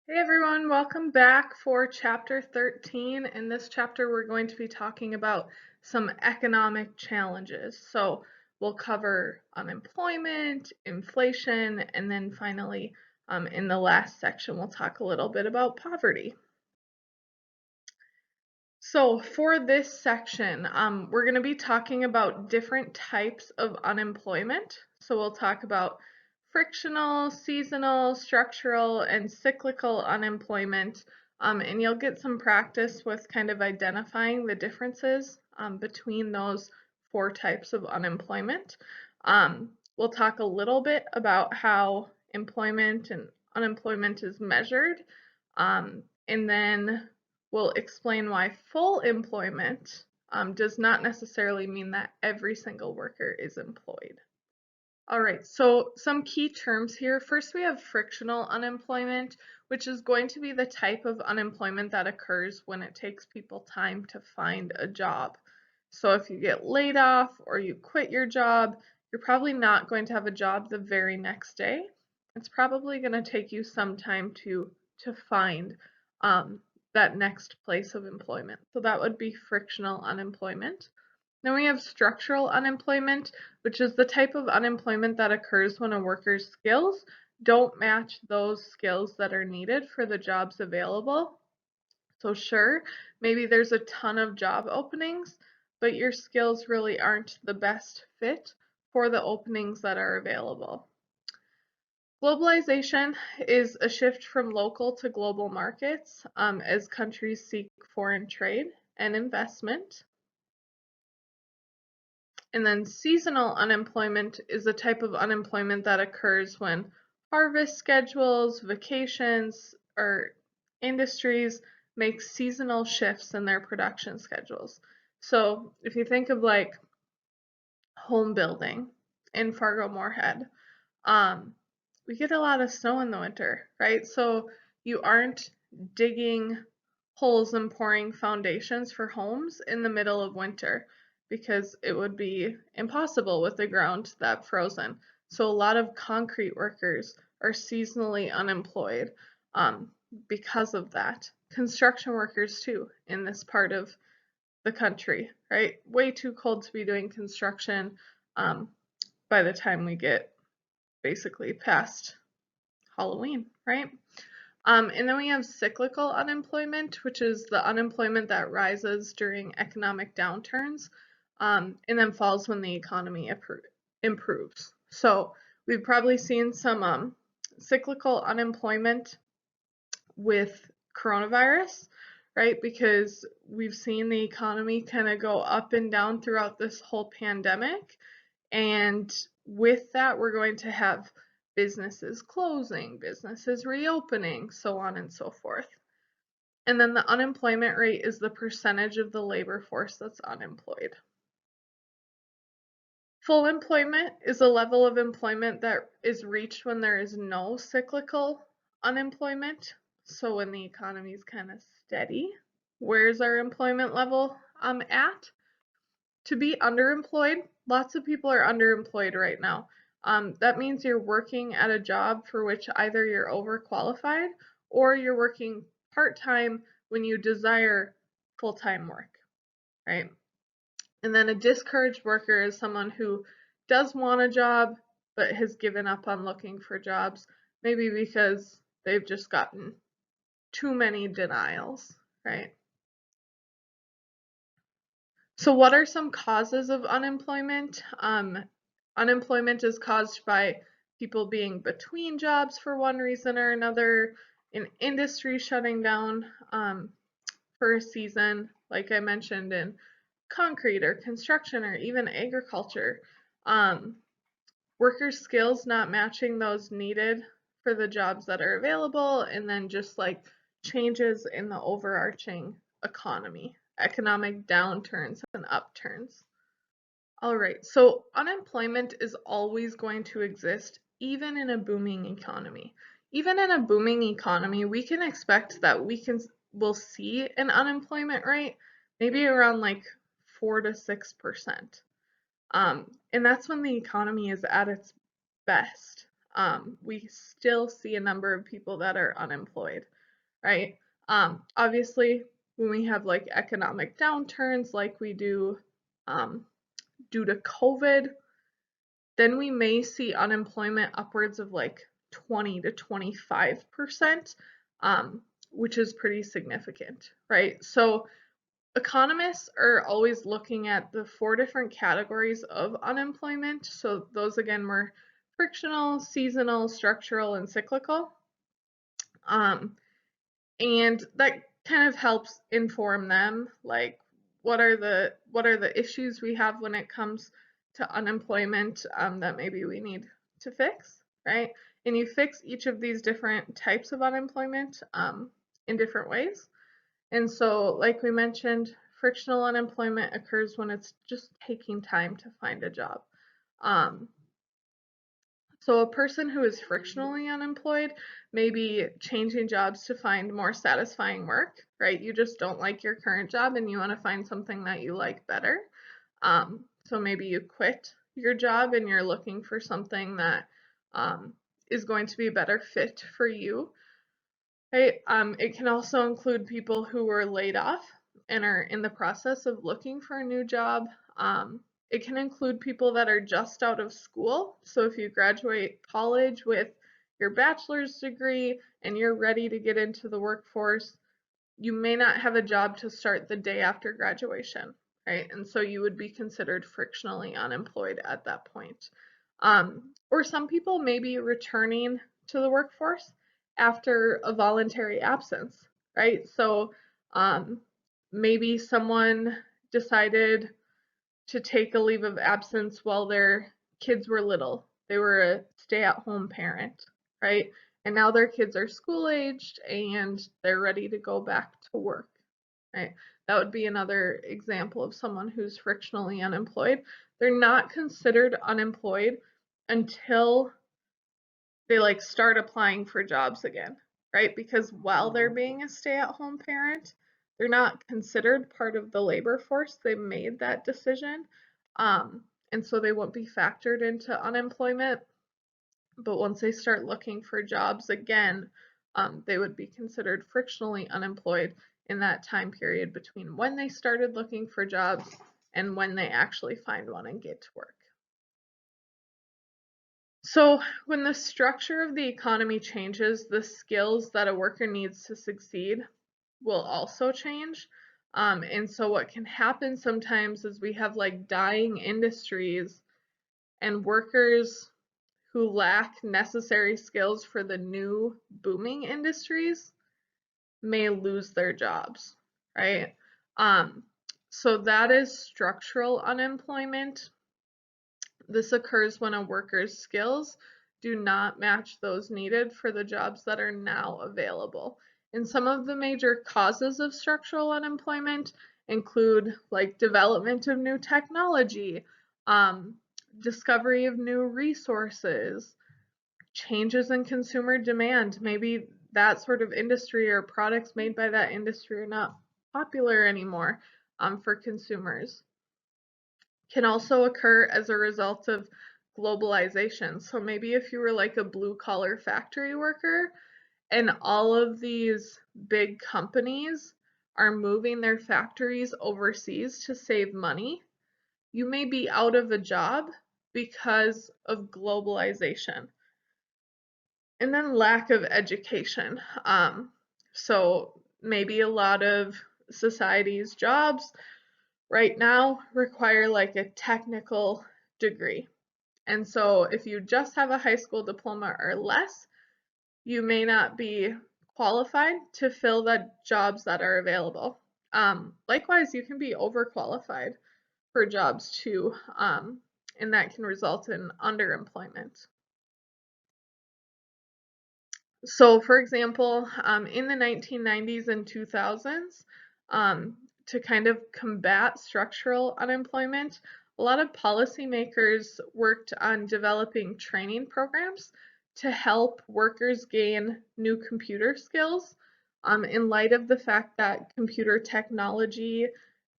Hey everyone, welcome back for chapter 13. In this chapter, we're going to be talking about some economic challenges. So we'll cover unemployment, inflation, and then finally, in the last section, we'll talk a little bit about poverty. So for this section, we're going to be talking about different types of unemployment. So we'll talk about frictional, seasonal, structural, and cyclical unemployment. And you'll get some practice with kind of identifying the differences between those four types of unemployment. We'll talk a little bit about how employment and unemployment is measured. And then we'll explain why full employment does not necessarily mean that every single worker is employed. All right, so some key terms here. First, we have frictional unemployment, which is going to be the type of unemployment that occurs when it takes people time to find a job. So if you get laid off or you quit your job, you're probably not going to have a job the very next day. It's probably going to take you some time to find that next place of employment. So that would be frictional unemployment. Then we have structural unemployment, which is the type of unemployment that occurs when a worker's skills don't match those skills that are needed for the jobs available. So sure, maybe there's a ton of job openings, but your skills really aren't the best fit for the openings that are available. Globalization is a shift from local to global markets as countries seek foreign trade and investment. And then seasonal unemployment is a type of unemployment that occurs when harvest schedules, vacations, or industries make seasonal shifts in their production schedules. So if you think of like home building in Fargo-Moorhead, um, we get a lot of snow in the winter, right? So you aren't digging holes and pouring foundations for homes in the middle of winter because it would be impossible with the ground that frozen. So a lot of concrete workers are seasonally unemployed um, because of that. Construction workers too in this part of the country, right? Way too cold to be doing construction um, by the time we get basically past Halloween, right? And then we have cyclical unemployment, which is the unemployment that rises during economic downturns and then falls when the economy improves. So we've probably seen some cyclical unemployment with coronavirus, right? Because we've seen the economy kind of go up and down throughout this whole pandemic. And with that, we're going to have businesses closing, businesses reopening, so on and so forth. And then the unemployment rate is the percentage of the labor force that's unemployed. Full employment is a level of employment that is reached when there is no cyclical unemployment. So when the economy is kind of steady, where's our employment level at? To be underemployed, lots of people are underemployed right now. That means you're working at a job for which either you're overqualified or you're working part-time when you desire full-time work, right? And then a discouraged worker is someone who does want a job but has given up on looking for jobs, maybe because they've just gotten too many denials, right? So what are some causes of unemployment? Unemployment is caused by people being between jobs for one reason or another, an industry shutting down for a season, like I mentioned, in concrete or construction or even agriculture. Workers' skills not matching those needed for the jobs that are available, and then just like changes in the overarching economy, economic downturns and upturns. All right, so unemployment is always going to exist even in a booming economy. Even in a booming economy, we can expect that we'll see an unemployment rate maybe around like 4 to 6%. And that's when the economy is at its best. we still see a number of people that are unemployed, right? Obviously, when we have like economic downturns like we do due to COVID, then we may see unemployment upwards of like 20 to 25%, which is pretty significant, right? So economists are always looking at the 4 different categories of unemployment. So those again were frictional, seasonal, structural, and cyclical. And that kind of helps inform them, like what are the issues we have when it comes to unemployment, that maybe we need to fix, right? And you fix each of these different types of unemployment in different ways. And so, like we mentioned, frictional unemployment occurs when it's just taking time to find a job. So a person who is frictionally unemployed may be changing jobs to find more satisfying work, right? You just don't like your current job and you want to find something that you like better. So maybe you quit your job and you're looking for something that is going to be a better fit for you, right? It can also include people who were laid off and are in the process of looking for a new job. It can include people that are just out of school. So if you graduate college with your bachelor's degree and you're ready to get into the workforce, you may not have a job to start the day after graduation, right? And so you would be considered frictionally unemployed at that point. Or some people may be returning to the workforce after a voluntary absence, right? So maybe someone decided to take a leave of absence while their kids were little. They were a stay-at-home parent, right? And now their kids are school-aged and they're ready to go back to work, right? That would be another example of someone who's frictionally unemployed. They're not considered unemployed until they like start applying for jobs again, right? Because while they're being a stay-at-home parent, they're not considered part of the labor force. They made that decision. And so they won't be factored into unemployment. But once they start looking for jobs again, they would be considered frictionally unemployed in that time period between when they started looking for jobs and when they actually find one and get to work. So when the structure of the economy changes, the skills that a worker needs to succeed will also change. And so what can happen sometimes is we have like dying industries and workers who lack necessary skills for the new booming industries may lose their jobs, right? So that is structural unemployment. This occurs when a worker's skills do not match those needed for the jobs that are now available. And some of the major causes of structural unemployment include like development of new technology, discovery of new resources, changes in consumer demand. Maybe that sort of industry or products made by that industry are not popular anymore for consumers. Can also occur as a result of globalization. So maybe if you were like a blue collar factory worker and all of these big companies are moving their factories overseas to save money, you may be out of a job because of globalization. And then lack of education. So maybe a lot of society's jobs right now require like a technical degree. And so if you just have a high school diploma or less, you may not be qualified to fill the jobs that are available. Likewise, you can be overqualified for jobs too, and that can result in underemployment. So for example, in the 1990s and 2000s, to kind of combat structural unemployment, a lot of policymakers worked on developing training programs to help workers gain new computer skills, in light of the fact that computer technology,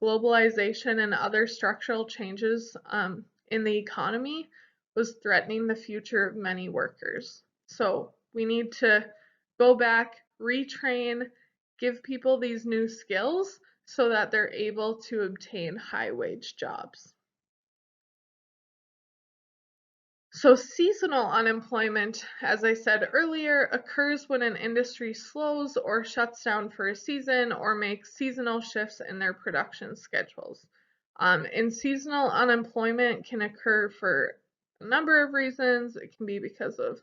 globalization, and other structural changes in the economy was threatening the future of many workers. So we need to go back, retrain, give people these new skills so that they're able to obtain high wage jobs. So seasonal unemployment, as I said earlier, occurs when an industry slows or shuts down for a season or makes seasonal shifts in their production schedules. And seasonal unemployment can occur for a number of reasons. It can be because of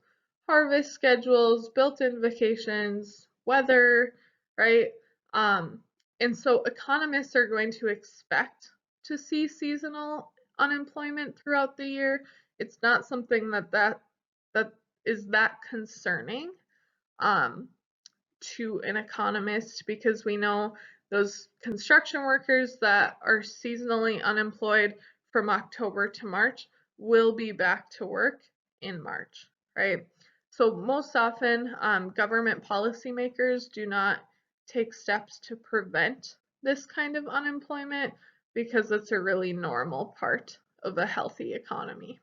harvest schedules, built-in vacations, weather, right? And so economists are going to expect to see seasonal unemployment throughout the year. It's not something that is that concerning to an economist, because we know those construction workers that are seasonally unemployed from October to March will be back to work in March, right? So most often, government policymakers do not take steps to prevent this kind of unemployment because it's a really normal part of a healthy economy.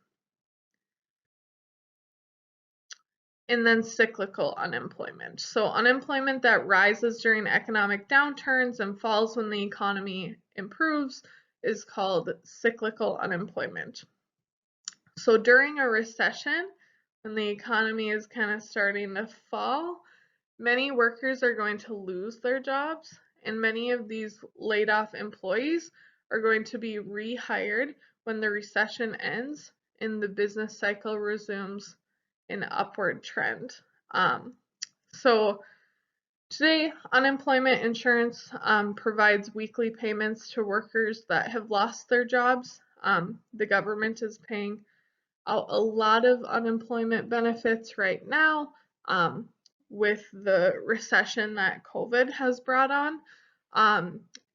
And then cyclical unemployment. So unemployment that rises during economic downturns and falls when the economy improves is called cyclical unemployment. So during a recession, when the economy is kind of starting to fall, many workers are going to lose their jobs, and many of these laid off employees are going to be rehired when the recession ends and the business cycle resumes an upward trend. So today, unemployment insurance provides weekly payments to workers that have lost their jobs. The government is paying out a lot of unemployment benefits right now with the recession that COVID has brought on.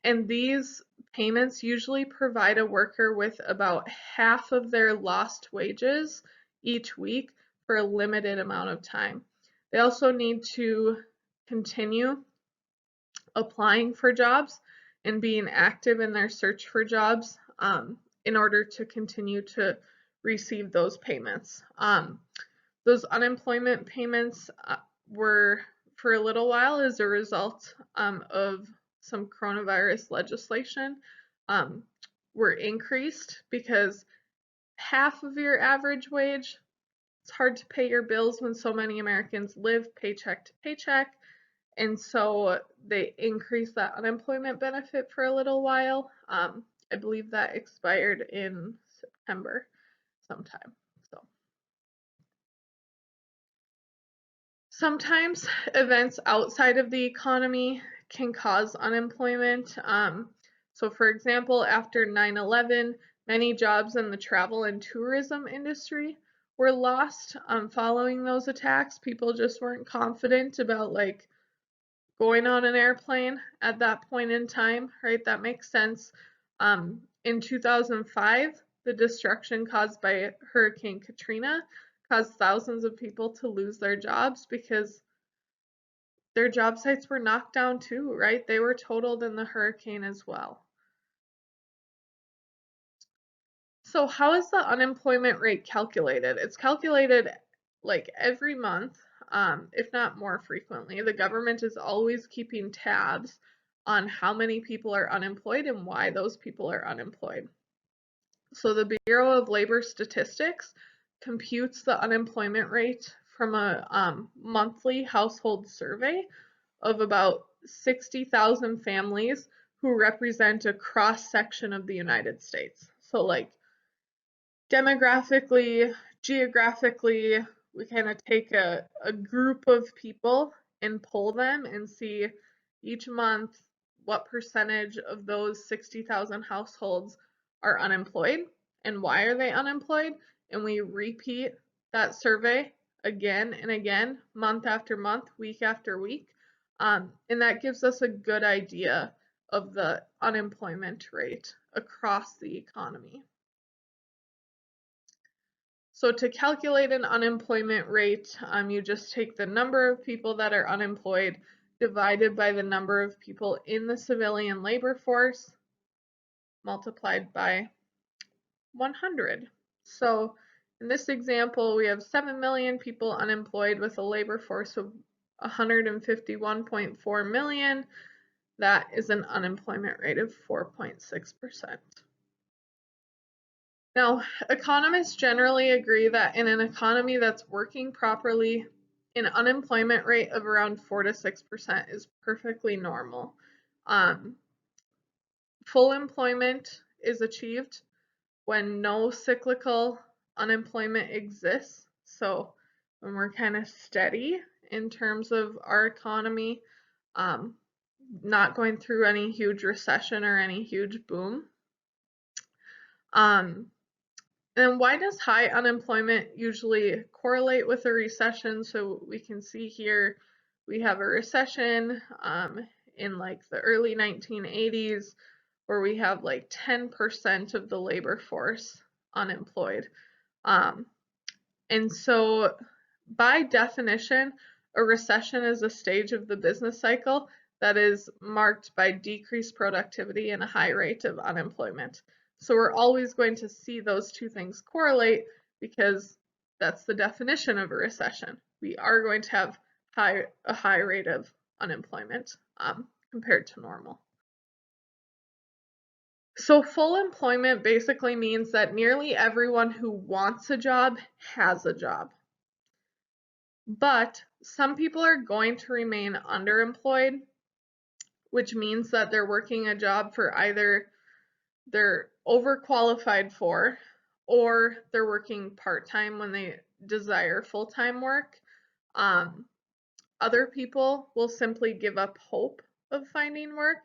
And these payments usually provide a worker with about half of their lost wages each week for a limited amount of time. They also need to continue applying for jobs and being active in their search for jobs in order to continue to receive those payments. Those unemployment payments were, for a little while, as a result of some coronavirus legislation, were increased because half of your average wage, it's hard to pay your bills when so many Americans live paycheck to paycheck. And so they increased that unemployment benefit for a little while. I believe that expired in September sometime. So sometimes events outside of the economy can cause unemployment. So for example, after 9/11, many jobs in the travel and tourism industry were lost following those attacks. People just weren't confident about like going on an airplane at that point in time, right? That makes sense. In 2005, the destruction caused by Hurricane Katrina caused thousands of people to lose their jobs because their job sites were knocked down too, right? They were totaled in the hurricane as well. So how is the unemployment rate calculated? It's calculated like every month, if not more frequently. The government is always keeping tabs on how many people are unemployed and why those people are unemployed. So the Bureau of Labor Statistics computes the unemployment rate from a monthly household survey of about 60,000 families who represent a cross section of the United States. So like demographically, geographically, we kind of take a group of people and poll them and see each month what percentage of those 60,000 households are unemployed and why are they unemployed, and we repeat that survey again and again, month after month, week after week, and that gives us a good idea of the unemployment rate across the economy. So to calculate an unemployment rate, you just take the number of people that are unemployed divided by the number of people in the civilian labor force multiplied by 100. So In this example, we have 7 million people unemployed with a labor force of 151.4 million. That is an unemployment rate of 4.6%. Now, economists generally agree that in an economy that's working properly, an unemployment rate of around 4 to 6% is perfectly normal. Full employment is achieved when no cyclical unemployment exists. So when we're kind of steady in terms of our economy, not going through any huge recession or any huge boom. And why does high unemployment usually correlate with a recession? So we can see here we have a recession in like the early 1980s where we have like 10% of the labor force unemployed. And so by definition, a recession is a stage of the business cycle that is marked by decreased productivity and a high rate of unemployment. So we're always going to see those two things correlate because that's the definition of a recession. We are going to have a high rate of unemployment compared to normal. So full employment basically means that nearly everyone who wants a job has a job. But some people are going to remain underemployed, which means that they're working a job for either they're overqualified for or they're working part-time when they desire full-time work. Other people will simply give up hope of finding work,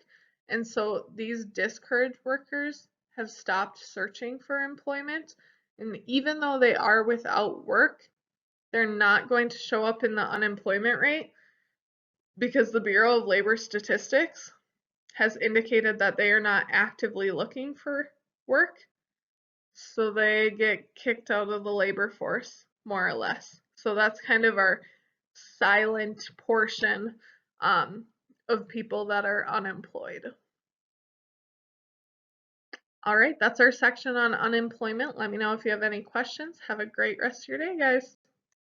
and so these discouraged workers have stopped searching for employment, and even though they are without work, they're not going to show up in the unemployment rate because the Bureau of Labor Statistics has indicated that they are not actively looking for work, so they get kicked out of the labor force, more or less. So that's kind of our silent portion of people that are unemployed. All right, that's our section on unemployment. Let me know if you have any questions. Have a great rest of your day, guys.